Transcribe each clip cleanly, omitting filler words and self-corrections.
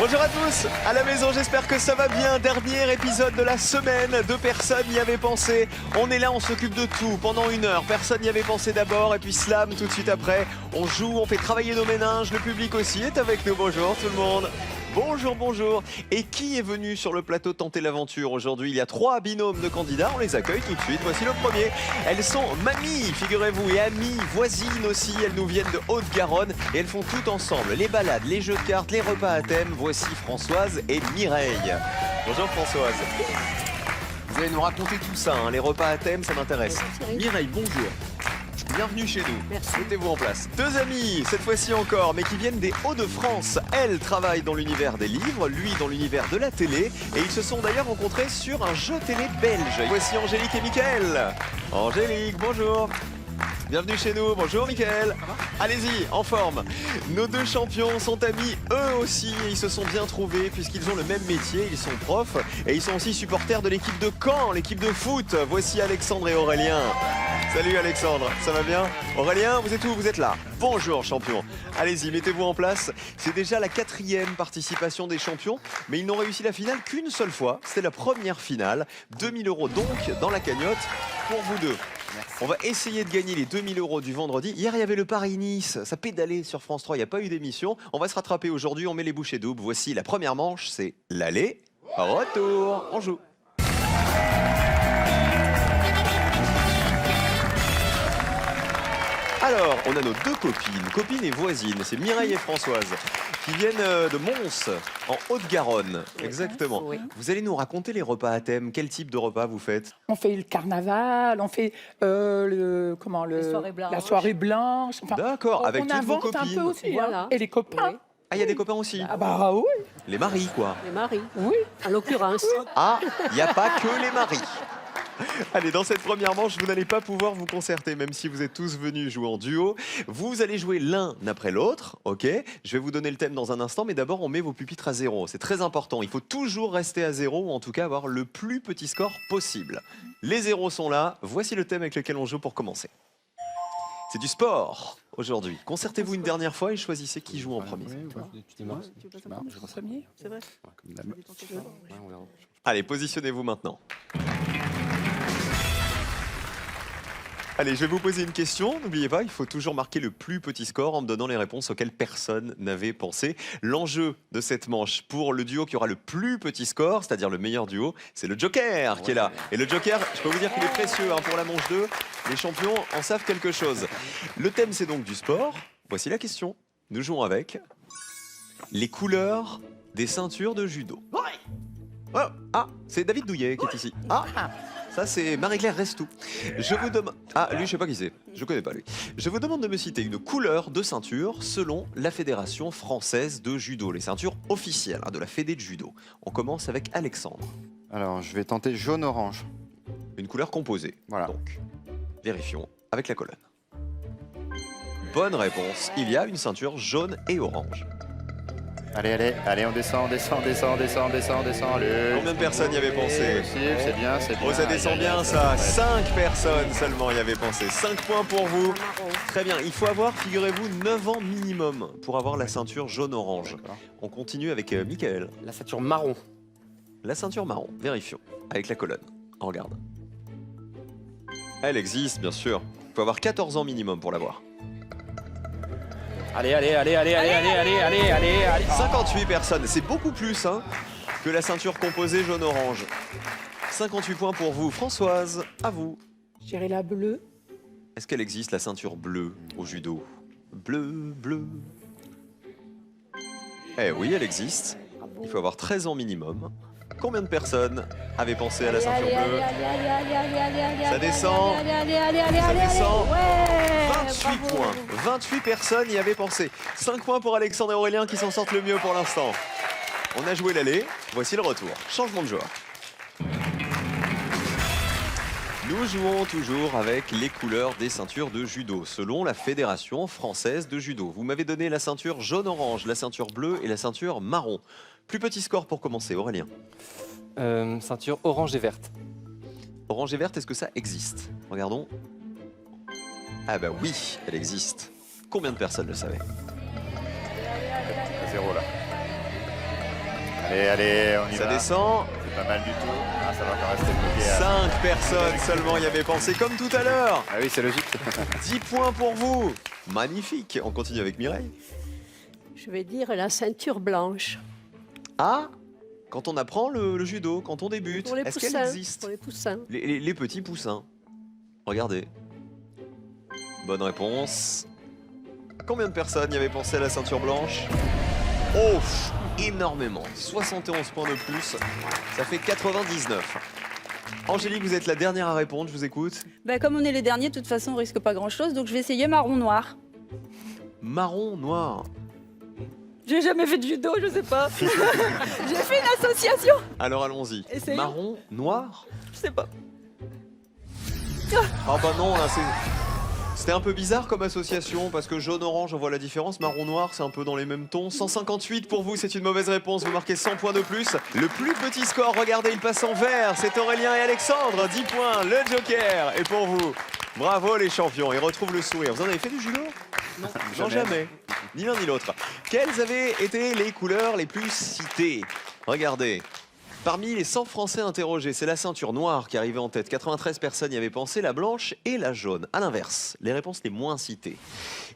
Bonjour à tous, à la maison, j'espère que ça va bien. Dernier épisode de la semaine, 2 personnes n'y avaient pensé. On est là, on s'occupe de tout pendant 1 heure. Personne n'y avait pensé d'abord et puis slam tout de suite après. On joue, on fait travailler nos méninges, le public aussi est avec nous. Bonjour tout le monde. Bonjour, bonjour. Et qui est venu sur le plateau tenter l'aventure aujourd'hui? Il y a 3 binômes de candidats, on les accueille tout de suite. Voici le premier. Elles sont mamies, figurez-vous, et amies, voisines aussi. Elles nous viennent de Haute-Garonne et elles font tout ensemble. Les balades, les jeux de cartes, les repas à thème. Voici Françoise et Mireille. Bonjour Françoise. Vous allez nous raconter tout ça, hein, les repas à thème, ça m'intéresse. Mireille, bonjour. Bienvenue chez nous. Merci. Mettez-vous en place. 2 amies, cette fois-ci encore, mais qui viennent des Hauts-de-France. Elle travaille dans l'univers des livres, lui dans l'univers de la télé. Et ils se sont d'ailleurs rencontrés sur un jeu télé belge. Voici Angélique et Mickaël. Angélique, bonjour. Bienvenue chez nous. Bonjour Mickaël. Allez-y, en forme. Nos 2 champions sont amis eux aussi et ils se sont bien trouvés puisqu'ils ont le même métier. Ils sont profs et ils sont aussi supporters de l'équipe de Caen, l'équipe de foot. Voici Alexandre et Aurélien. Salut Alexandre, ça va bien? Aurélien, vous êtes où? Vous êtes là. Bonjour champion. Allez-y, mettez-vous en place. C'est déjà la 4e participation des champions, mais ils n'ont réussi la finale qu'une seule fois. C'était la première finale. 2000 € donc dans la cagnotte pour vous deux. Merci. On va essayer de gagner les 2000 € du vendredi. Hier, il y avait le Paris-Nice. Ça pédalait sur France 3. Il n'y a pas eu d'émission. On va se rattraper aujourd'hui. On met les bouchées doubles. Voici la première manche. C'est l'aller. Retour. On joue. Alors, on a nos 2 copines et voisines, c'est Mireille et Françoise, qui viennent de Mons, en Haute-Garonne. Exactement. Oui. Vous allez nous raconter les repas à thème. Quel type de repas vous faites? On fait le carnaval, on fait la soirée blanche. Enfin, D'accord, avec on toutes vos invente un copines. peu aussi. Voilà. Hein. Et les copains. Oui. Ah, il y a des copains aussi? Ah bah oui. Les maris, quoi. Les maris, Oui. en l'occurrence. Ah, il n'y a pas que les maris. Allez, dans cette première manche, vous n'allez pas pouvoir vous concerter, même si vous êtes tous venus jouer en duo. Vous allez jouer l'un après l'autre, ok? Je vais vous donner le thème dans un instant, mais d'abord, on met vos pupitres à 0. C'est très important. Il faut toujours rester à 0, ou en tout cas avoir le plus petit score possible. Les 0 sont là. Voici le thème avec lequel on joue pour commencer. C'est du sport aujourd'hui. Concertez-vous une dernière fois et choisissez qui joue en premier. Je premier. C'est vrai. Allez, positionnez-vous maintenant. Allez, je vais vous poser une question. N'oubliez pas, il faut toujours marquer le plus petit score en me donnant les réponses auxquelles personne n'avait pensé. L'enjeu de cette manche pour le duo qui aura le plus petit score, c'est-à-dire le meilleur duo, c'est le Joker qui est là. Et le Joker, je peux vous dire qu'il est précieux hein, pour la manche 2. Les champions en savent quelque chose. Le thème, c'est donc du sport. Voici la question. Nous jouons avec les couleurs des ceintures de judo. Oh, ah, c'est David Douillet qui est ici. Ah, ça c'est Marie-Claire Restou. Je vous demande... Ah, lui, je sais pas qui c'est. Je connais pas lui. Je vous demande de me citer une couleur de ceinture selon la Fédération française de judo. Les ceintures officielles hein, de la Fédé de judo. On commence avec Alexandre. Alors, je vais tenter jaune-orange. Une couleur composée. Voilà. Donc, vérifions avec la colonne. Bonne réponse. Il y a une ceinture jaune et orange. Allez, on descend. Allez. Combien de personnes y avaient pensé? C'est bien. Oh, ça descend bien ça. 5 personnes seulement y avaient pensé. 5 points pour vous. Très bien. Il faut avoir, figurez-vous, 9 ans minimum pour avoir la ceinture jaune-orange. On continue avec Mickaël. La ceinture marron. La ceinture marron. Vérifions. Avec la colonne. On regarde. Elle existe, bien sûr. Il faut avoir 14 ans minimum pour l'avoir. Allez. 58 personnes. C'est beaucoup plus hein, que la ceinture composée jaune-orange. 58 points pour vous. Françoise, à vous. J'irai la bleue. Est-ce qu'elle existe, la ceinture bleue au judo? Bleu. Eh oui, elle existe. Il faut avoir 13 ans minimum. Combien de personnes avaient pensé à la ceinture bleue? Ça descend. Ça descend. 28 points. 28 personnes y avaient pensé. 5 points pour Alexandre et Aurélien qui s'en sortent le mieux pour l'instant. On a joué l'aller. Voici le retour. Changement de joueur. Nous jouons toujours avec les couleurs des ceintures de judo, selon la Fédération française de judo. Vous m'avez donné la ceinture jaune-orange, la ceinture bleue et la ceinture marron. Plus petit score pour commencer, Aurélien. Ceinture orange et verte. Orange et verte, est-ce que ça existe? Regardons. Ah bah oui, elle existe. Combien de personnes le savaient? 0 là. Allez, on y Ça va. descend. C'est pas mal du tout. Ah, ça va encore rester bloqué. À... 5 personnes seulement y avaient pensé, comme tout à l'heure. Ah oui, c'est logique. 10 points pour vous. Magnifique. On continue avec Mireille. Je vais dire la ceinture blanche. Ah, quand on apprend le judo, quand on débute, Pour les est-ce qu'elle poussins. existe? Pour les poussins. Les petits poussins. Regardez. Bonne réponse. Combien de personnes y avaient pensé à la ceinture blanche? Oh, énormément. 71 points de plus. Ça fait 99. Angélique, vous êtes la dernière à répondre, je vous écoute. Bah, comme on est les derniers, de toute façon, on risque pas grand-chose, donc je vais essayer marron-noir. Marron, noir. J'ai jamais fait de judo, je sais pas. J'ai fait une association, Alors allons-y. Essayons. Marron, noir. je sais pas. Ah bah non, là c'est... C'était un peu bizarre comme association parce que jaune-orange, on voit la différence. Marron-noir, c'est un peu dans les mêmes tons. 158 pour vous, c'est une mauvaise réponse. Vous marquez 100 points de plus. Le plus petit score, regardez, il passe en vert. C'est Aurélien et Alexandre. 10 points, le joker. Et pour vous, bravo les champions. Ils retrouvent le sourire. Vous en avez fait du judo? Non, jamais. Ni l'un ni l'autre. Quelles avaient été les couleurs les plus citées? Regardez. Parmi les 100 Français interrogés, c'est la ceinture noire qui arrivait en tête. 93 personnes y avaient pensé, la blanche et la jaune. À l'inverse, les réponses les moins citées.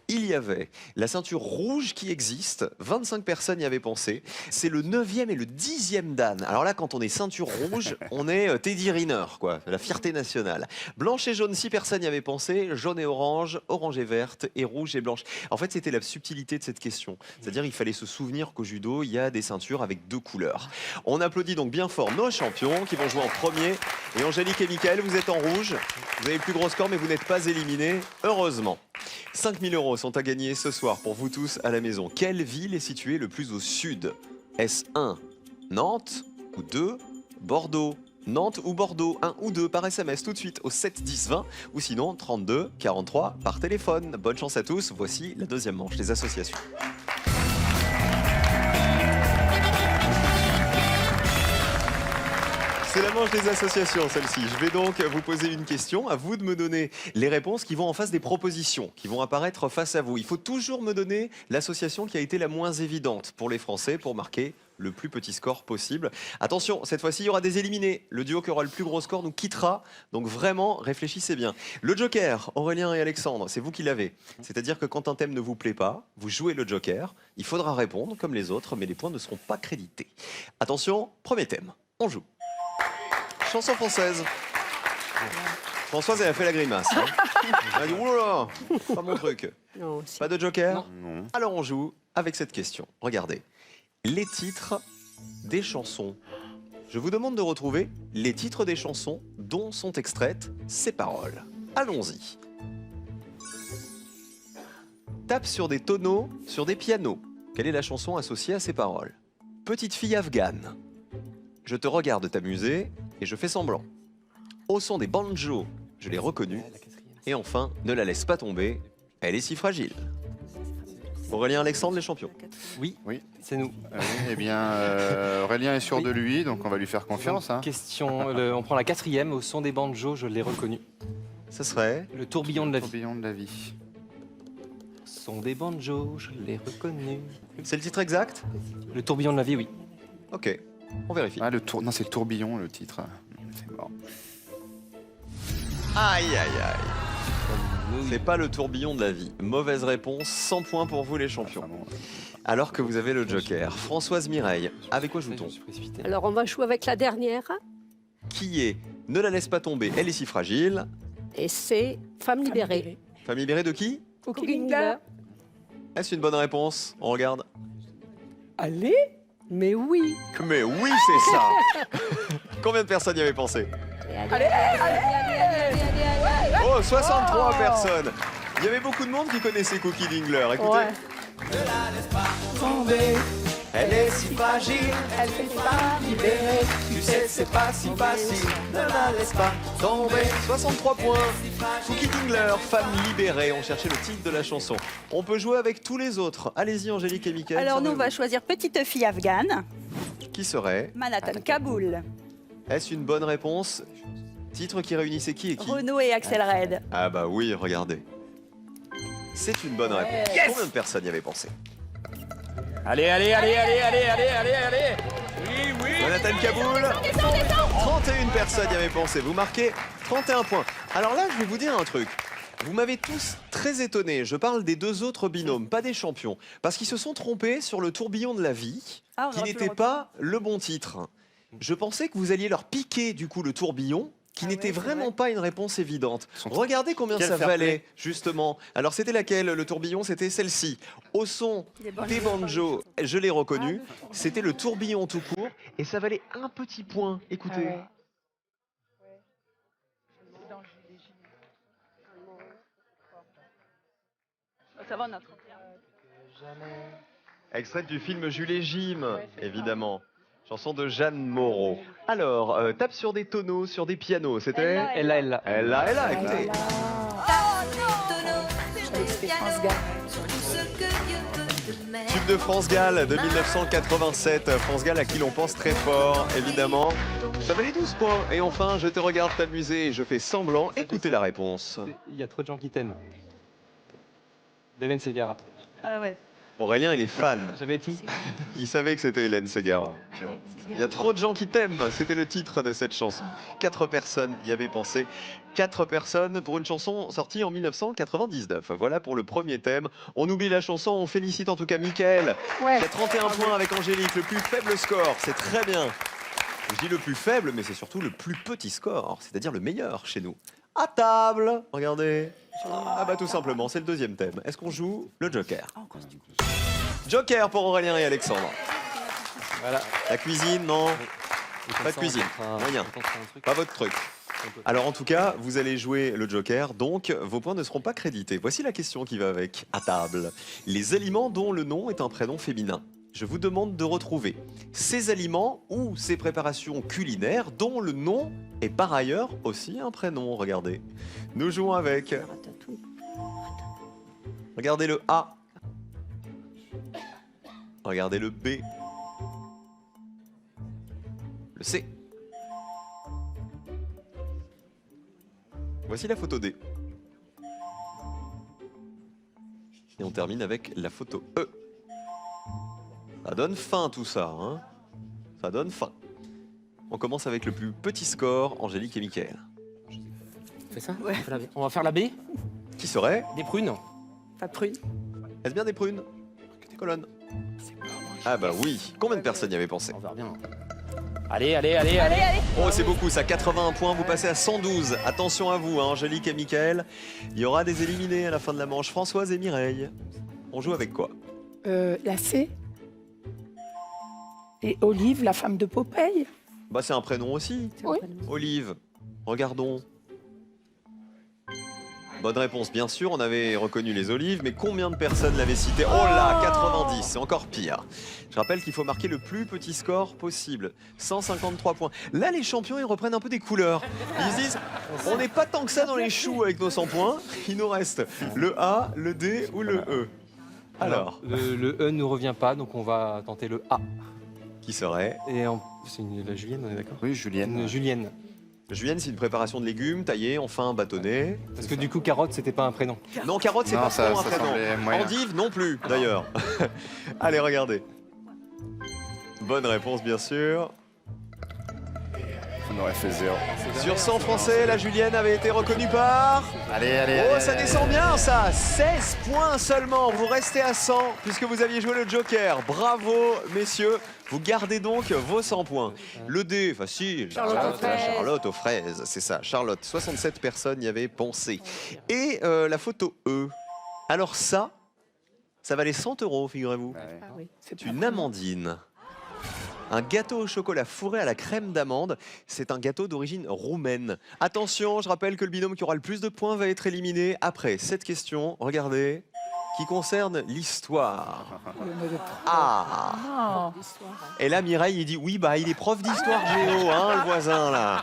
Il y avait la ceinture rouge qui existe, 25 personnes y avaient pensé. C'est le 9e et le 10e dan. Alors là, quand on est ceinture rouge, on est Teddy Riner, quoi, la fierté nationale. Blanche et jaune, 6 personnes y avaient pensé. Jaune et orange, orange et verte, et rouge et blanche. En fait, c'était la subtilité de cette question. C'est-à-dire, il fallait se souvenir qu'au judo, il y a des ceintures avec 2 couleurs. On applaudit donc bien fort nos champions qui vont jouer en premier. Et Angélique et Mickaël, vous êtes en rouge. Vous avez le plus gros score, mais vous n'êtes pas éliminés, heureusement. 5 000 € sont à gagner ce soir pour vous tous à la maison. Quelle ville est située le plus au sud? Est-ce 1, Nantes, ou 2, Bordeaux? Nantes ou Bordeaux, 1 ou 2 par SMS tout de suite au 7 10 20 ou sinon 32 43 par téléphone. Bonne chance à tous, voici la deuxième manche des associations. C'est la manche des associations, celle-ci. Je vais donc vous poser une question. À vous de me donner les réponses qui vont en face des propositions, qui vont apparaître face à vous. Il faut toujours me donner l'association qui a été la moins évidente pour les Français pour marquer le plus petit score possible. Attention, cette fois-ci, il y aura des éliminés. Le duo qui aura le plus gros score nous quittera. Donc vraiment, réfléchissez bien. Le joker, Aurélien et Alexandre, c'est vous qui l'avez. C'est-à-dire que quand un thème ne vous plaît pas, vous jouez le joker. Il faudra répondre comme les autres, mais les points ne seront pas crédités. Attention, premier thème. On joue. Chanson française. Françoise, elle a fait la grimace. Hein. Elle a dit, oulala, pas mon truc. Non, si. Pas de joker? Non. Alors on joue avec cette question. Regardez. Les titres des chansons. Je vous demande de retrouver les titres des chansons dont sont extraites ces paroles. Allons-y. Tape sur des tonneaux, sur des pianos. Quelle est la chanson associée à ces paroles? Petite fille afghane. Je te regarde t'amuser et je fais semblant. Au son des banjos, je l'ai reconnue. Et enfin, ne la laisse pas tomber, elle est si fragile. Aurélien, Alexandre, les champions. Oui, Oui. c'est nous. Oui, eh bien, Aurélien est sûr Oui. de lui, donc on va lui faire confiance. Hein. Question, on prend la 4e, au son des banjos, je l'ai reconnu. Ce serait Le tourbillon de la vie. Tourbillon de la vie. Son des banjos, je l'ai reconnu. C'est le titre exact? Le tourbillon de la vie, oui. Ok, on vérifie. Ah, non, c'est le tourbillon, le titre. C'est mort. Aïe, aïe, aïe. C'est pas le tourbillon de la vie. Mauvaise réponse, 100 points pour vous les champions. Enfin, bon, Alors que vous avez le joker. Françoise Mireille, avec quoi joue-t-on? Alors, on va jouer avec la dernière. Qui est Ne la laisse pas tomber, elle est si fragile. Et c'est Femme libérée. Femme libérée de qui? Cooking Girl. Est-ce une bonne réponse? On regarde. Allez, Mais oui. Mais oui, c'est ça. Combien de personnes y avaient pensé? Oh, 63 personnes. Il y avait beaucoup de monde qui connaissait Cookie Dingler. Écoutez. ouais. Elle est si fragile, Elle fait pas libérer. tu sais, c'est pas si facile. Ne la laisse pas tomber. 63 points. Cookie Dingler, Femme libérée. On cherchait le titre de la chanson. On peut jouer avec tous les autres. Allez-y, Angélique et Mickaël. Alors nous, on va servez-vous. choisir Petite fille afghane, Qui serait? Manhattan, Kaboul, Est-ce une bonne réponse? Titre qui réunissait qui et qui? Renaud et Axel Red. Ah bah oui, regardez. C'est une bonne réponse. Combien de personnes y avaient pensé? Allez, allez, allez, allez, allez, allez, allez, allez. Jonathan Kaboul. 31 personnes y avaient pensé. Vous marquez 31 points. Alors là, je vais vous dire un truc. Vous m'avez tous très étonné. Je parle des deux autres binômes, pas des champions. Parce qu'ils se sont trompés sur le tourbillon de la vie, Ah, on qui aurait pu n'était le pas le bon titre. Je pensais que vous alliez leur piquer du coup le tourbillon, qui n'était ouais, c'est vraiment vrai. pas une réponse évidente. Sont- Regardez combien Quel ça fair play. valait, justement. Alors c'était laquelle le tourbillon? C'était celle-ci. Au son des banjos, je l'ai reconnu. C'était le tourbillon tout court. Et ça valait un petit point. Écoutez. Ça va, on a 31. Extrait du film Jules et Jim, évidemment. Chanson de Jeanne Moreau. Alors, tape sur des tonneaux, sur des pianos. C'était Elle là. écoutez. Tube de France Gall de 1987. France Gall à qui l'on pense très fort, évidemment. Ça valait 12 points. Et enfin, je te regarde t'amuser et je fais semblant. Écoutez la réponse. Il y a trop de gens qui t'aiment. D'Hélène Ségara. Ah ouais. Aurélien, il est fan. J'avais dit. Il savait que c'était Hélène Ségara. Il y a trop de gens qui t'aiment. C'était le titre de cette chanson. 4 personnes y avaient pensé. 4 personnes pour une chanson sortie en 1999. Voilà pour le premier thème. On oublie la chanson. On félicite en tout cas Mickaël. Ouais. Qui a 31 points avec Angélique. Le plus faible score. C'est très bien. Je dis le plus faible, mais c'est surtout le plus petit score. C'est-à-dire le meilleur chez nous. À table. Regardez. Ah bah tout simplement, c'est le deuxième thème. Est-ce qu'on joue le Joker? Joker pour Aurélien et Alexandre. Voilà. La cuisine, non. Pas de cuisine, rien. Pas votre truc. Alors en tout cas, vous allez jouer le Joker, donc vos points ne seront pas crédités. Voici la question qui va avec. À table. Les aliments dont le nom est un prénom féminin. Je vous demande de retrouver ces aliments ou ces préparations culinaires dont le nom est par ailleurs aussi un prénom. Regardez. Nous jouons avec. Regardez le A. Regardez le B. Le C. Voici la photo D. Et on termine avec la photo E. Ça donne faim tout ça, hein? Ça donne faim. On commence avec le plus petit score, Angélique et Mickaël. Fais ça. On va faire la B. Qui serait? Des prunes. Pas de prune. Est-ce bien des prunes? Colonne. Ah bah oui. Combien de personnes y avaient pensé? On verra bien. Allez. Oh, c'est beaucoup ça, 81 points, vous passez à 112. Attention à vous, hein, Angélique et Mickaël. Il y aura des éliminés à la fin de la manche, Françoise et Mireille. On joue avec quoi? La C. Et Olive, la femme de Popeye. Bah c'est un prénom aussi. Oui. Olive. Regardons. Bonne réponse, bien sûr, on avait reconnu les olives, mais combien de personnes l'avaient cité? Oh là, 90, c'est encore pire. Je rappelle qu'il faut marquer le plus petit score possible, 153 points. Là, les champions, ils reprennent un peu des couleurs. Ils se disent, on n'est pas tant que ça dans les choux avec nos 100 points, il nous reste le A, le D ou le E. Alors, Le E ne revient pas, donc on va tenter le A. qui serait? Et c'est la Julienne, on est d'accord? Oui, Julienne. Une Julienne. Julienne, c'est une préparation de légumes taillés, enfin bâtonnés. Parce que du coup, carotte, c'était pas un prénom. Non, carotte, c'est Non, pas ça- trop un ça prénom. semblait moyen. Endive, non plus, d'ailleurs. Allez, regardez. Bonne réponse, bien sûr. On aurait fait 0. Sur 100 Français, la Julienne avait été reconnue par... Allez. Oh, ça descend bien, ça 16 points seulement. Vous restez à 100 puisque vous aviez joué le Joker. Bravo, messieurs. Vous gardez donc vos 100 points. Le D, facile. Charlotte aux fraises, c'est ça. Charlotte, 67 personnes y avaient pensé. Et la photo E. Alors ça valait 100 €, figurez-vous. Ah oui. C'est une amandine. Un gâteau au chocolat fourré à la crème d'amande. C'est un gâteau d'origine roumaine. Attention, je rappelle que le binôme qui aura le plus de points va être éliminé après cette question. Regardez, qui concerne l'histoire. Ah! Non. Et là, Mireille, il dit oui, bah il est prof d'histoire géo, hein, le voisin là.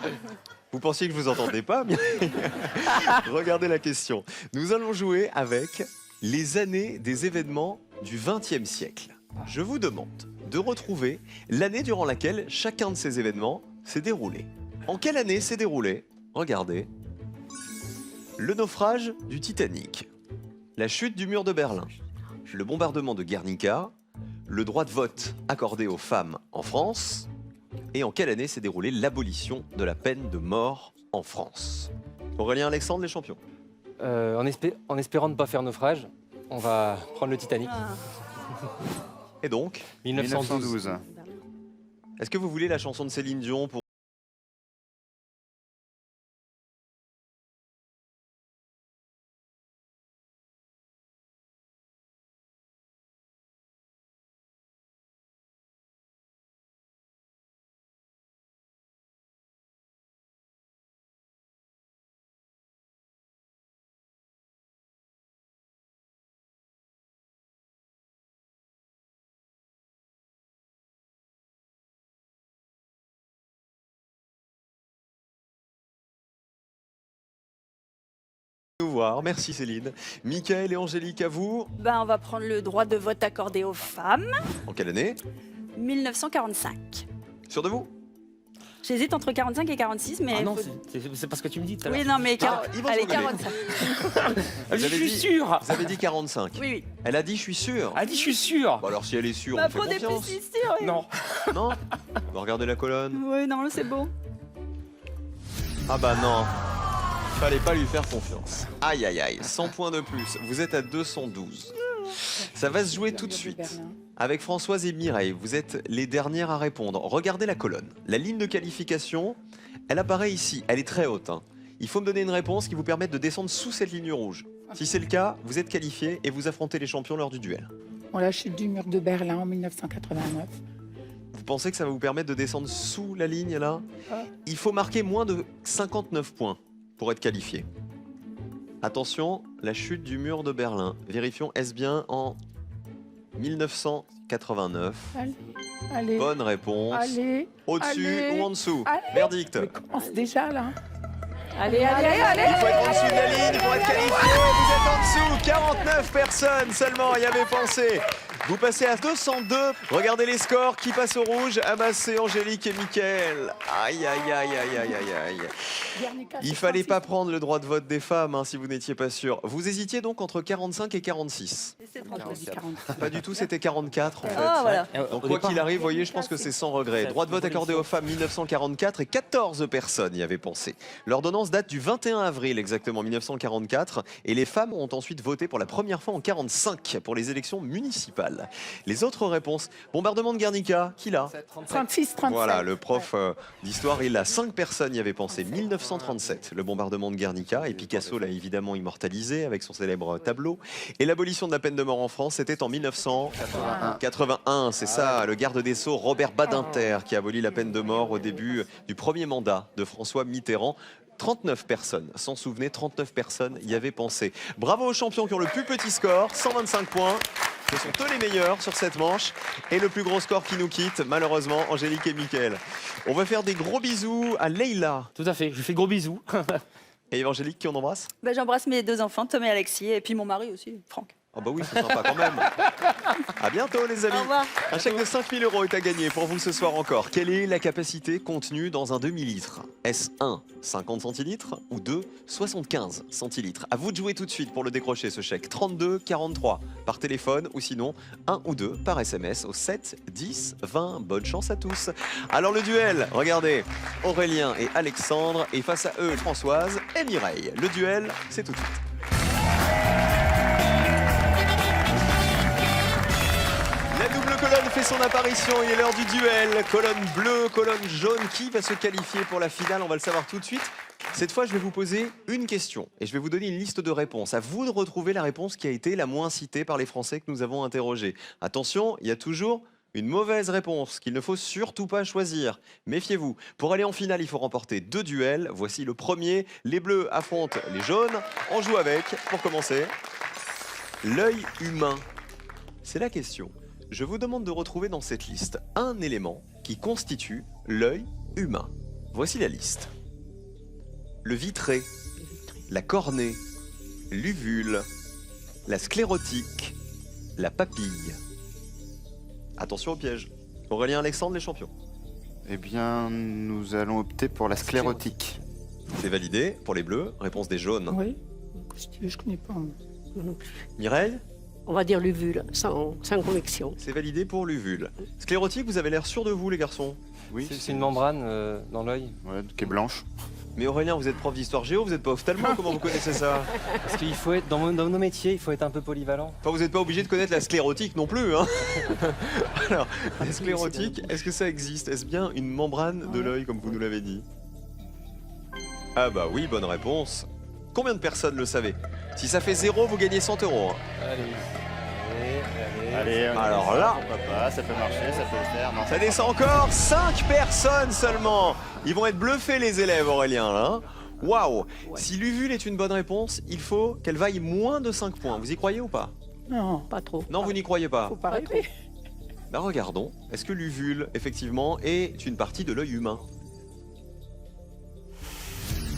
Vous pensiez que je vous entendais pas, Mireille? Regardez la question. Nous allons jouer avec les années des événements du XXe siècle. Je vous demande de retrouver l'année durant laquelle chacun de ces événements s'est déroulé. En quelle année s'est déroulé? Regardez. Le naufrage du Titanic, la chute du mur de Berlin, le bombardement de Guernica, le droit de vote accordé aux femmes en France Et en quelle année s'est déroulée l'abolition de la peine de mort en France? Aurélien Alexandre, les champions. En espérant ne pas faire naufrage, on va prendre le Titanic. Et donc, 1912. est-ce que vous voulez la chanson de Céline Dion pour... nous voir? Merci Céline. Mickaël et Angélique, à vous. Ben, on va prendre le droit de vote accordé aux femmes. En quelle année? 1945. Sûr de vous? J'hésite entre 45 et 46, mais... Ah non, faut- c'est parce que tu me dis tout à l'heure. Oui, non, mais... ils vont Allez, se regarder. 45. Elle dit, Vous je avez suis dit- sûr. Vous avez dit 45. Oui, oui. Elle a dit je suis sûr. Elle dit, je suis sûr. Bon alors si elle est sûre, Ma on fait peau des confiance. plus sûre. Non. Non? Bah, regardez la colonne. Oui, non, c'est beau. Ah bah non. Fallait pas lui faire confiance. Aïe aïe aïe, 100 points de plus. Vous êtes à 212. Ça va se jouer tout de suite. Avec Françoise et Mireille, vous êtes les dernières à répondre. Regardez la colonne. La ligne de qualification, elle apparaît ici. Elle est très haute, hein. Il faut me donner une réponse qui vous permette de descendre sous cette ligne rouge. Si c'est le cas, vous êtes qualifié et vous affrontez les champions lors du duel. Bon, la chute du mur de Berlin en 1989. Vous pensez que ça va vous permettre de descendre sous la ligne là? Il faut marquer moins de 59 points pour être qualifié. Attention, la chute du mur de Berlin. Vérifions, est-ce bien en 1989? Allez, Bonne réponse. allez, Au-dessus allez, ou en dessous? allez. Verdict. mais commence déjà là. Allez, allez, allez. Il faut être en dessous de la ligne pour être qualifié. Vous êtes en dessous. 49 personnes seulement y avaient pensé. Vous passez à 202. Regardez les scores. Qui passe au rouge? Amassé, Angélique et Mickaël. Aïe, aïe, aïe, aïe, aïe, aïe, aïe. Guernica, Il c'est fallait 36. pas prendre le droit de vote des femmes hein, si vous n'étiez pas sûr. Vous hésitiez donc entre 45 et 46. C'est Moi, je dis 40. Pas du tout, c'était 44 en fait. Ah, voilà. Donc quoi qu'il arrive, voyez, je pense que c'est sans regret. Droit de vote accordé aux femmes 1944 et 14 personnes y avaient pensé. L'ordonnance date du 21 avril exactement 1944 et les femmes ont ensuite voté pour la première fois en 45 pour les élections municipales. Les autres réponses, bombardement de Guernica, qui l'a? 36, 37. Voilà, le prof d'histoire, il a 5 personnes y avaient pensé. 1937, le bombardement de Guernica, et Picasso l'a évidemment immortalisé avec son célèbre tableau. Et l'abolition de la peine de mort en France, c'était en 1981. C'est ça, le garde des Sceaux, Robert Badinter, qui a aboli la peine de mort au début du premier mandat de François Mitterrand. 39 personnes s'en souvenaient, 39 personnes y avaient pensé. Bravo aux champions qui ont le plus petit score, 125 points. Ce sont eux les meilleurs sur cette manche. Et le plus gros score qui nous quitte, malheureusement, Angélique et Mickaël. On va faire des gros bisous à Leïla Tout à fait. Je fais gros bisous. et Angélique qui on embrasse. Ben, j'embrasse mes deux enfants, Tom et Alexis, et puis mon mari aussi, Franck. Ah bah oui, c'est sympa quand même. À bientôt les amis. Au revoir. Un chèque de 5 000 € est à gagner pour vous ce soir encore. Quelle est la capacité contenue dans un demi-litre? Est-ce 1, 50 centilitres ou 2, 75 centilitres? À vous de jouer tout de suite pour le décrocher ce chèque. 32 43 par téléphone ou sinon 1 ou 2 par SMS au 7 10 20. Bonne chance à tous. Alors le duel, regardez, Aurélien et Alexandre et face à eux Françoise et Mireille. Le duel, c'est tout de suite. La double colonne fait son apparition, il est l'heure du duel. Colonne bleue, colonne jaune, qui va se qualifier pour la finale? On va le savoir tout de suite. Cette fois, je vais vous poser une question et je vais vous donner une liste de réponses. À vous de retrouver la réponse qui a été la moins citée par les Français que nous avons interrogés. Attention, il y a toujours une mauvaise réponse qu'il ne faut surtout pas choisir. Méfiez-vous. Pour aller en finale, il faut remporter 2 duels. Voici le premier. Les bleus affrontent les jaunes. On joue avec. Pour commencer, l'œil humain. C'est la question. Je vous demande de retrouver dans cette liste un élément qui constitue l'œil humain. Voici la liste. Le vitré, la cornée, l'uvule, la sclérotique, la papille. Attention au piège. Aurélien Alexandre, les champions. Eh bien, nous allons opter pour la sclérotique. C'est validé pour les bleus. Réponse des jaunes. Oui, je connais pas. moi. Mireille, On va dire l'uvule, sans conviction. c'est validé pour l'uvule. Sclérotique, vous avez l'air sûr de vous, les garçons. Oui, C'est une membrane dans l'œil. Ouais, qui est blanche. Mais Aurélien, vous êtes prof d'histoire géo, vous n'êtes pas ophtalmo, comment vous connaissez ça? Parce qu'il faut être, dans nos métiers, il faut être un peu polyvalent. Enfin, vous n'êtes pas obligé de connaître la sclérotique non plus, hein. Alors, la sclérotique, est-ce que ça existe? Est-ce bien une membrane de l'œil, comme vous nous l'avez dit? Ah bah oui, bonne réponse. Combien de personnes le savaient? Si ça fait 0, vous gagnez 100 €. Hein. Allez, Alors là, pourquoi pas, ça peut marcher, ça peut le faire. Non, ça descend encore, 5 personnes seulement. Ils vont être bluffés les élèves, Aurélien, là. Hein. Waouh. Si l'uvule est une bonne réponse, il faut qu'elle vaille moins de 5 points. Vous y croyez ou pas? Non, Pas trop. Non, vous n'y croyez pas. faut pas Pas rêver. Bah regardons, est-ce que l'uvule, effectivement, est une partie de l'œil humain?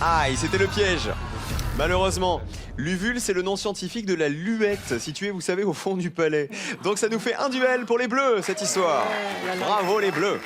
Aïe, c'était le piège. Malheureusement, l'uvule, c'est le nom scientifique de la luette située, vous savez, au fond du palais. Donc ça nous fait un duel pour les bleus, cette histoire. Bravo les bleus.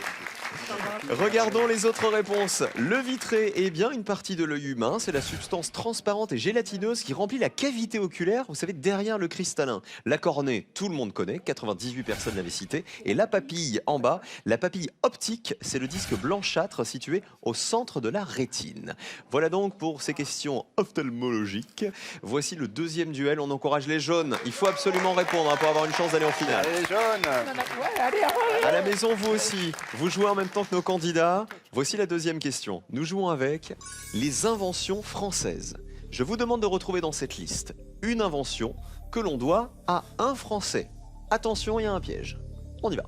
Regardons les autres réponses. Le vitré est bien une partie de l'œil humain. C'est la substance transparente et gélatineuse qui remplit la cavité oculaire, vous savez, derrière le cristallin. La cornée, tout le monde connaît, 98 personnes l'avaient cité. Et la papille en bas, la papille optique, c'est le disque blanchâtre situé au centre de la rétine. Voilà donc pour ces questions ophtalmologiques. Voici le deuxième duel. On encourage les jaunes. Il faut absolument répondre hein, pour avoir une chance d'aller en finale. Allez, jaune. Ouais, allez. À la maison, vous aussi, vous jouez en même temps que nos candidats. Voici la deuxième question. Nous jouons avec les inventions françaises. Je vous demande de retrouver dans cette liste une invention que l'on doit à un Français. Attention, il y a un piège. On y va.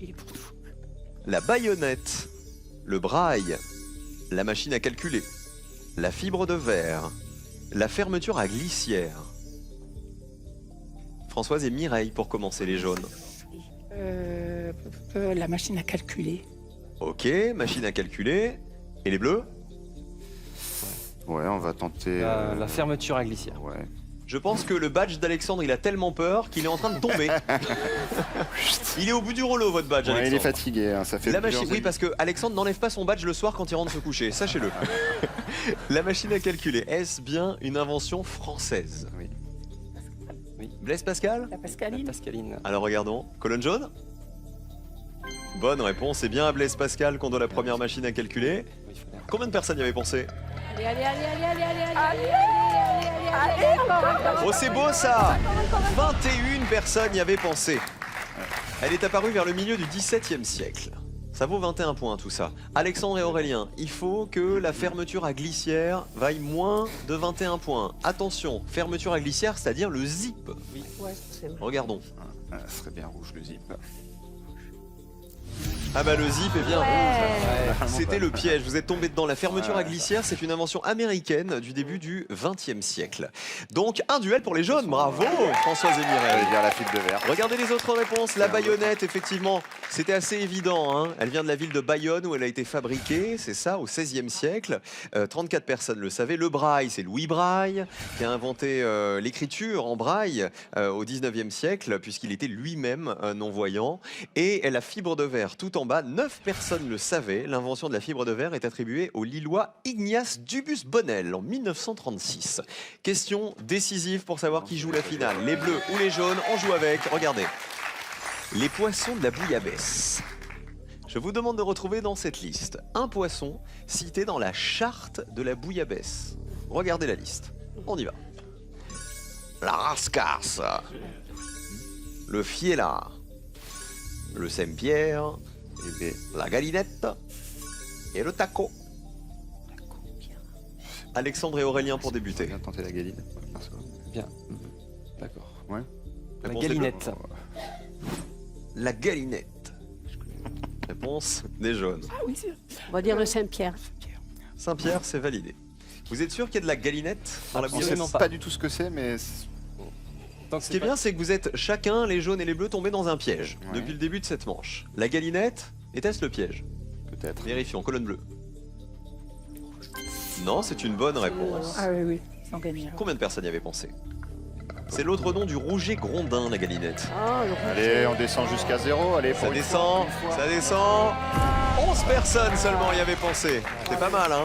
Il est pour tout. La baïonnette, le braille, la machine à calculer, la fibre de verre, la fermeture à glissière. Françoise et Mireille pour commencer les jaunes. La machine à calculer. Ok, machine à calculer. Et les bleus? Ouais, on va tenter. La fermeture à glissière. Ouais. Je pense que le badge d'Alexandre, il a tellement peur qu'il est en train de tomber. Il est au bout du rouleau, votre badge, Ouais, il est Alexandre. fatigué, hein, ça fait. La plusieurs machine, oui, années. parce que Alexandre n'enlève pas son badge le soir quand il rentre se coucher, sachez-le. La machine à calculer, est-ce bien une invention française? Oui. Blaise Pascal? La Pascaline. Pascaline. Alors regardons. Colonne jaune? Bonne réponse, c'est bien à Blaise Pascal qu'on doit la première machine à calculer. Oui, il faut bien. Combien de personnes y avaient pensé? Allez, allez, allez, allez, allez, allez, allez, allez. Oh, c'est beau ça! 21 personnes y avaient pensé. Elle est apparue vers le milieu du XVIIe siècle. Ça vaut 21 points tout ça. Alexandre et Aurélien, il faut que la fermeture à glissière vaille moins de 21 points. Attention, fermeture à glissière, c'est-à-dire le zip. Ouais, c'est vrai. Regardons. Ah, ça serait bien rouge le zip. Ah bah le zip est bien rouge. Ouais. C'était le piège, vous êtes tombé dedans. La fermeture à glissière, c'est une invention américaine du début du XXe siècle. Donc un duel pour les jaunes, bravo Françoise et J'allais Mireille. dire la fibre de verre. Regardez les autres réponses. La baïonnette, effectivement, c'était assez évident. Hein. Elle vient de la ville de Bayonne où elle a été fabriquée, c'est ça, au XVIe siècle. 34 personnes le savaient. Le braille, c'est Louis Braille qui a inventé l'écriture en braille au XIXe siècle, puisqu'il était lui-même non-voyant. Et la fibre de verre, tout en bas, 9 personnes le savaient. L'invention de la fibre de verre est attribuée au Lillois Ignace Dubus-Bonnel en 1936. Question décisive pour savoir qui joue la finale. Les bleus ou les jaunes, on joue avec. Regardez. Les poissons de la bouillabaisse. Je vous demande de retrouver dans cette liste un poisson cité dans la charte de la bouillabaisse. Regardez la liste. On y va. La rascasse. Le fielard. Le Saint-Pierre. Et La galinette. Et le taco. Alexandre et Aurélien pour débuter. bien tenter la galine. Perso. Bien. D'accord. Ouais. La Réponse des galinette. La galinette. Réponse des jaunes. Ah oui, c'est On va dire le Saint-Pierre. Saint-Pierre, c'est validé. Vous êtes sûr qu'il y a de la galinette dans la On sait bouillabaisse? Absolument pas. pas du tout ce que c'est, mais Tant que Ce qui est bien, c'est que vous êtes chacun, les jaunes et les bleus, tombés dans un piège Ouais. depuis le début de cette manche. La galinette, était-ce le piège? peut-être. Vérifions, colonne bleue. Non, c'est une bonne réponse. Ah oui, oui, ils ont gagné. alors. Combien de personnes y avaient pensé? C'est l'autre nom du rouget grondin, la galinette. Oh, le Allez, on descend jusqu'à 0. Allez, Ça pour une descend, fois, une fois. ça descend. 11 personnes seulement y avaient pensé. C'est pas mal, hein?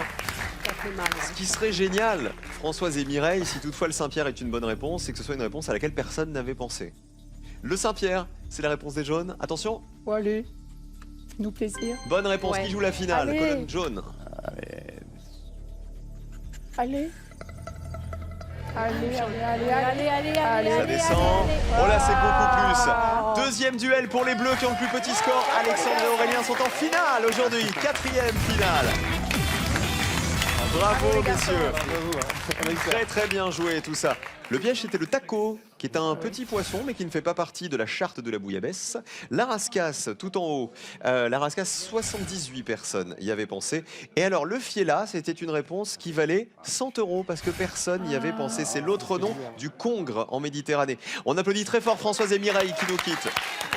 ça fait mal. Ce qui serait génial, Françoise et Mireille, si toutefois le Saint-Pierre est une bonne réponse, c'est que ce soit une réponse à laquelle personne n'avait pensé. Le Saint-Pierre, c'est la réponse des jaunes. Attention, Oh, allez. Nous plaisir. Bonne réponse. Ouais. Qui joue la finale? Allez. Colonne jaune. Allez. Allez, allez, allez, Allez, allez, allez, Ça allez, descend. allez. Oh là, c'est beaucoup plus. Deuxième duel pour les Bleus qui ont le plus petit score. Alexandre et Aurélien sont en finale aujourd'hui. 4e finale. Bravo, messieurs. Très très bien joué tout ça. Le piège, c'était le taco, qui est un petit poisson, mais qui ne fait pas partie de la charte de la bouillabaisse. La rascasse, tout en haut. La rascasse, 78 personnes y avaient pensé. Et alors, le fiela, c'était une réponse qui valait 100 €, parce que personne n'y avait pensé. C'est l'autre nom du congre en Méditerranée. On applaudit très fort Françoise et Mireille qui nous quittent.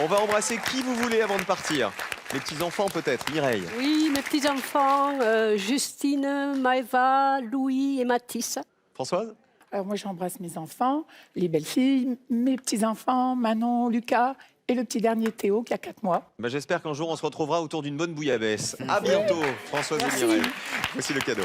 On va embrasser qui vous voulez avant de partir. Les petits-enfants peut-être, Mireille. Oui, mes petits-enfants, Justine, Maëva, Louis et Mathis. Françoise? Alors moi, j'embrasse mes enfants, les belles-filles, mes petits-enfants, Manon, Lucas et le petit dernier Théo qui a 4 mois. Bah, j'espère qu'un jour on se retrouvera autour d'une bonne bouillabaisse. À bientôt, Françoise et Mireille. Voici le cadeau.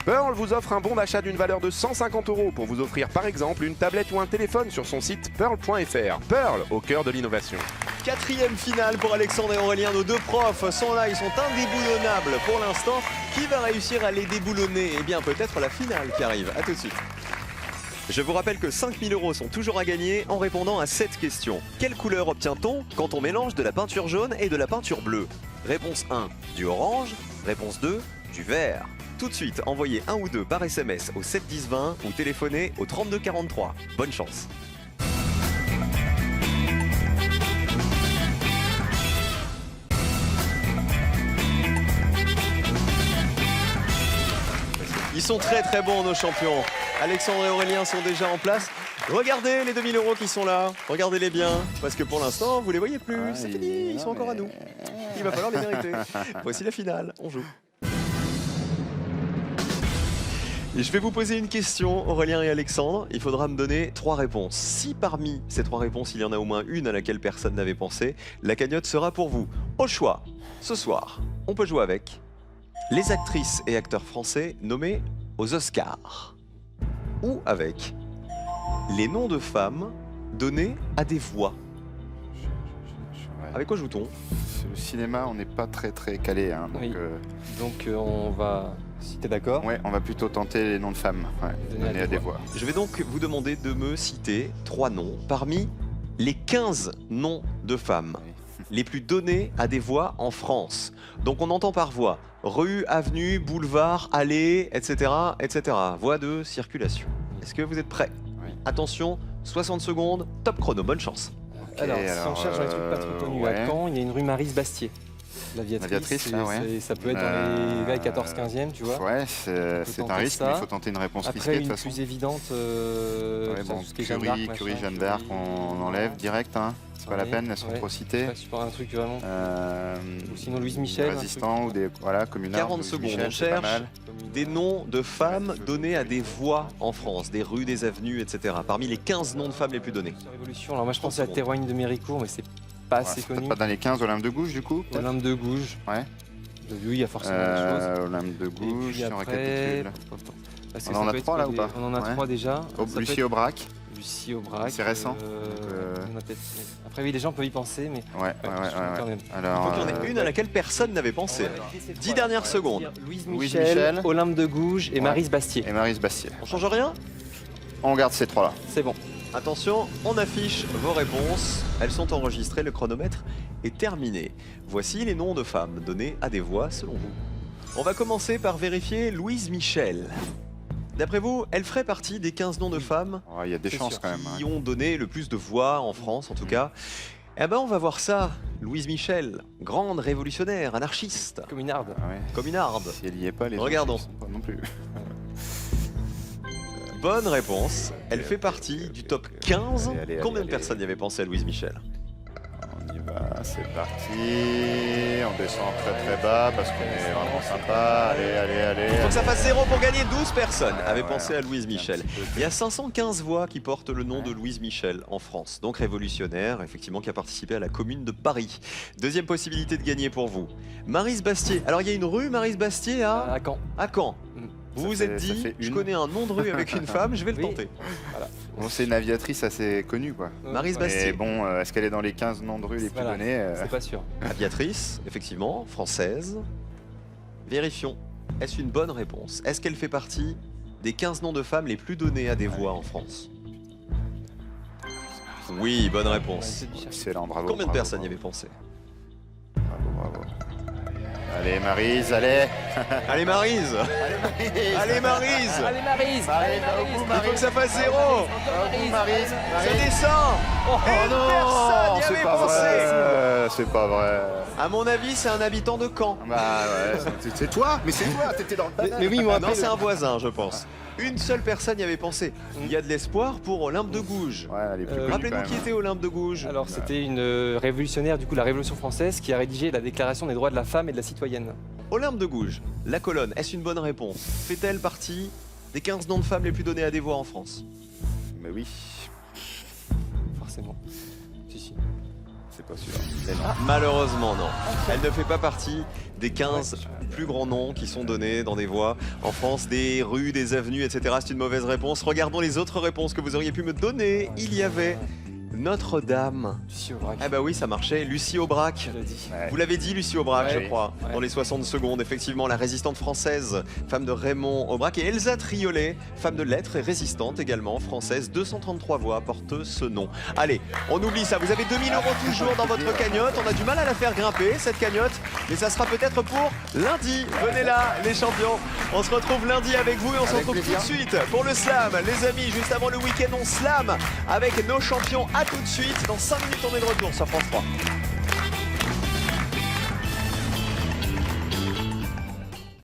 Pearl vous offre un bon d'achat d'une valeur de 150 € pour vous offrir par exemple une tablette ou un téléphone sur son site pearl.fr. Pearl, au cœur de l'innovation. 4e finale pour Alexandre et Aurélien. Nos deux profs sont là, ils sont indéboulonnables pour l'instant. Qui va réussir à les déboulonner? Eh bien, peut-être la finale qui arrive. À tout de suite. Je vous rappelle que 5 000 € sont toujours à gagner en répondant à cette question. Quelle couleur obtient-on quand on mélange de la peinture jaune et de la peinture bleue? Réponse 1, du orange. Réponse 2, du vert. Tout de suite, envoyez un ou deux par SMS au 7 10 20 ou téléphonez au 32 43. Bonne chance. Ils sont très très bons nos champions. Alexandre et Aurélien sont déjà en place. Regardez les 2000 € qui sont là. Regardez-les bien. Parce que pour l'instant, vous les voyez plus. C'est fini, ils sont encore à nous. Il va falloir les mériter. Voici la finale. On joue. Et je vais vous poser une question, Aurélien et Alexandre. Il faudra me donner 3 réponses. Si parmi ces 3 réponses, il y en a au moins une à laquelle personne n'avait pensé, la cagnotte sera pour vous. Au choix, ce soir, on peut jouer avec les actrices et acteurs français nommés aux Oscars. Ou avec les noms de femmes donnés à des voix. Avec quoi joue-t-on? Sur le cinéma, on n'est pas très très calé. Hein, donc, Oui. Donc on va, si t'es d'accord, ouais, on va plutôt tenter les noms de femmes. Ouais, donner à des voix. Je vais donc vous demander de me citer 3 noms parmi les 15 noms de femmes les plus donnés à des voix en France. Donc on entend par voix rue, avenue, boulevard, allée, etc., etc. Voie de circulation. Est-ce que vous êtes prêts? Oui. Attention, 60 secondes, top chrono, bonne chance. alors, si on alors, cherche dans les trucs pas trop connus, ouais. à Caen, il y a une rue Maryse Bastier. L'aviatrice, là, ouais. ça peut être dans les 14-15e, tu vois. Ouais, c'est tenter un risque, ça. mais il faut tenter une réponse Après, risquée de une toute façon. plus évidente, Ouais, ça, bon, tout ce qui est Jeanne d'Arc, Curie, machin, Jeanne d'Arc, Curie, on enlève direct. Hein. C'est pas la Ouais, peine, elles sont ouais. trop citées. Pas super, un truc vraiment. Ou sinon Louise Michel, un Résistants ou des voilà, communards. 40 Louise secondes, Michel, on c'est pas cherche mal. des noms de femmes donnés à des voix en France, des rues, des avenues, etc. Parmi les 15 noms de femmes les plus donnés. Révolution. Alors moi je 30 pensais à secondes. Théroigne de Méricourt, mais c'est pas Ouais, assez c'est peut-être connu. pas dans les 15 Olympe de Gouges du coup. peut-être Olympe de Gouges. Ouais. Oui, il y a forcément des choses. Olympe de Et Gouges, puis si on après, récapitule. parce que On ça en a peut être 3 là ou des- pas? On en a Ouais. 3 déjà. Ça peut Lucie être Aubrac. Lucie Aubrac. C'est récent. on a peut-être- Après oui, les gens peuvent y penser, mais Ouais, quand même. Il Alors, faut qu'il y en ait une à laquelle personne n'avait pensé. 10 dernières secondes. Louise Louise Michel, Michel. Olympe de Gouges et Ouais. Maryse Bastier. et Maryse Bastier. On change rien? On garde ces 3 là. C'est bon. Attention, on affiche vos réponses. Elles sont enregistrées, le chronomètre est terminé. Voici les noms de femmes donnés à des voix selon vous. On va commencer par vérifier Louise Michel. D'après vous, elle ferait partie des 15 noms de femmes Oh, il y a des C'est chances sûr. quand même. qui hein. ont donné le plus de voix en France, en tout cas. Eh ben, on va voir ça. Louise Michel, grande révolutionnaire, anarchiste, Communarde. Ah ouais. communarde. Si elle y est pas, les Regardons. autres, ils sont pas non plus. Bonne réponse. Elle fait partie du top 15. Allez, allez, Combien de allez. personnes y avaient pensé à Louise Michel? On y va, c'est parti. On descend très très bas parce qu'on est vraiment sympa. Allez, allez, allez. Faut que ça fasse 0 pour gagner. 12 personnes avaient ouais, pensé à Louise Il y a un Michel. petit peu de- Il y a 515 voix qui portent le nom Ouais. de Louise Michel en France, donc révolutionnaire, effectivement, qui a participé à la commune de Paris. Deuxième possibilité de gagner pour vous. Maryse Bastier. Alors, il y a une rue Maryse Bastier À Caen. à Caen. Vous vous êtes dit, je connais un nom de rue avec une femme, je vais le Oui. tenter. Bon, c'est une aviatrice assez connue, quoi. Maryse Mais Bastier, bon, est-ce qu'elle est dans les 15 noms de rue les plus Voilà. donnés C'est pas sûr. aviatrice, effectivement, française. Vérifions. Est-ce une bonne réponse? Est-ce qu'elle fait partie des 15 noms de femmes les plus donnés à des voix en France? Oui, bonne réponse. Excellent, bravo. Combien de bravo, personnes y bravo. avaient pensé? Bravo, bravo. Allez, Maryse, allez. Allez Maryse, allez Maryse, Allez Maryse. Allez, va au bout, il faut que ça fasse 0. Maryse. Ça descend. Oh Une personne y c'est avait pas pensé. vrai. C'est pas vrai. À mon avis, c'est un habitant de Caen. Bah ouais, c'est toi. Mais c'est toi, t'étais dans le panel. Mais oui, Ah moi non, c'est un voisin, je pense. Une seule personne y avait pensé. Il y a de l'espoir pour Olympe de Gouges. Ouais, elle est plus connue Rappelez-nous quand qui même. était Olympe de Gouges. Alors c'était une révolutionnaire du coup la Révolution française qui a rédigé la Déclaration des droits de la femme et de la citoyenne. Olympe de Gouges, la colonne, est-ce une bonne réponse? Fait-elle partie des 15 noms de femmes les plus donnés à des voix en France? Mais oui, Forcément. Si. c'est pas sûr. Malheureusement, non. Elle ne fait pas partie des 15 plus grands noms qui sont donnés dans des voies en France, des rues, des avenues, etc. C'est une mauvaise réponse. Regardons les autres réponses que vous auriez pu me donner. Il y avait Notre-Dame. Lucie Aubrac. Ah bah oui, ça marchait. Lucie Aubrac. Je l'ai dit. Ouais. Vous l'avez dit, Lucie Aubrac, Ouais, je crois, ouais. dans les 60 secondes. Effectivement, la résistante française, femme de Raymond Aubrac. Et Elsa Triolet, femme de lettres et résistante également, française. 233 voix portent ce nom. Allez, on oublie ça. Vous avez 2000 € toujours dans votre cagnotte. On a du mal à la faire grimper, cette cagnotte. Mais ça sera peut-être pour lundi. Venez là, les champions. On se retrouve lundi avec vous et on se Avec retrouve plaisir. tout de suite pour le slam. Les amis, juste avant le week-end, on slam avec nos champions. À tout de suite. Dans 5 minutes, on est de retour sur France 3.